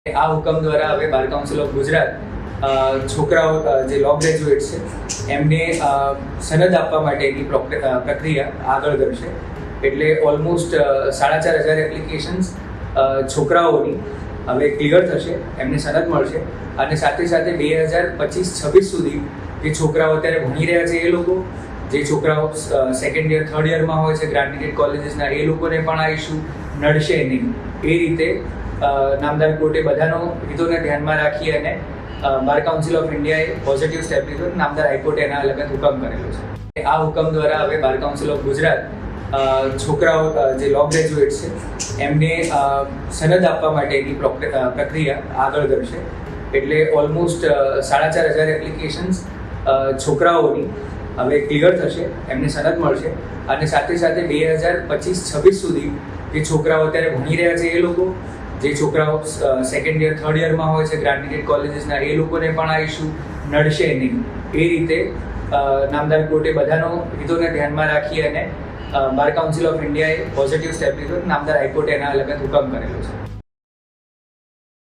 આ હુકમ દ્વારા હવે બાર કાઉન્સિલ ઓફ ગુજરાત છોકરાઓ જે લો ગ્રેજ્યુએટ છે એમને સનદ આપવા માટેની પ્રક્રિયા આગળ કરશે. એટલે ઓલમોસ્ટ 4,500 એપ્લિકેશન્સ છોકરાઓની હવે ક્લિયર થશે, એમને સનદ મળશે. અને સાથે સાથે 2025-26 સુધી જે છોકરાઓ અત્યારે ભણી રહ્યા છે એ લોકો, જે છોકરાઓ સેકન્ડ યર થર્ડ યરમાં હોય છે ગ્રાન્ટેડ કોલેજીસના, એ લોકોને પણ આ ઇસ્યુ નડશે નહીં. એ રીતે નામદાર કોર્ટે બધાનો હિતોને ધ્યાનમાં રાખી અને બાર કાઉન્સિલ ઓફ ઇન્ડિયાએ પોઝિટિવ સ્ટેપ લીધો. નામદાર હાઈકોર્ટે એના લગત હુકમ કરેલો છે. આ હુકમ દ્વારા હવે બાર કાઉન્સિલ ઓફ ગુજરાત છોકરાઓ જે લો ગ્રેજ્યુએટ છે એમને સનદ આપવા માટેની પ્રક્રિયા આગળ કરશે. એટલે ઓલમોસ્ટ 4,500 એપ્લિકેશન્સ છોકરાઓની હવે ક્લિયર થશે, એમને સનદ મળશે. અને સાથે સાથે 2025-26 સુધી જે છોકરાઓ અત્યારે ભણી રહ્યા છે એ લોકો, જે છોકરાઓ સેકન્ડ યર થર્ડ યરમાં હોય છે ગ્રાન્ટેડ કોલેજીસના, એ લોકોને પણ આ ઇસ્યુ નડશે નહીં. એ રીતે નામદાર કોર્ટે બધાનો હિતોને ધ્યાનમાં રાખી અને બાર કાઉન્સિલ ઓફ ઇન્ડિયાએ પોઝિટિવ સ્ટેપ લીધો. નામદાર હાઈકોર્ટે એના લગત હુકમ કરેલો છે.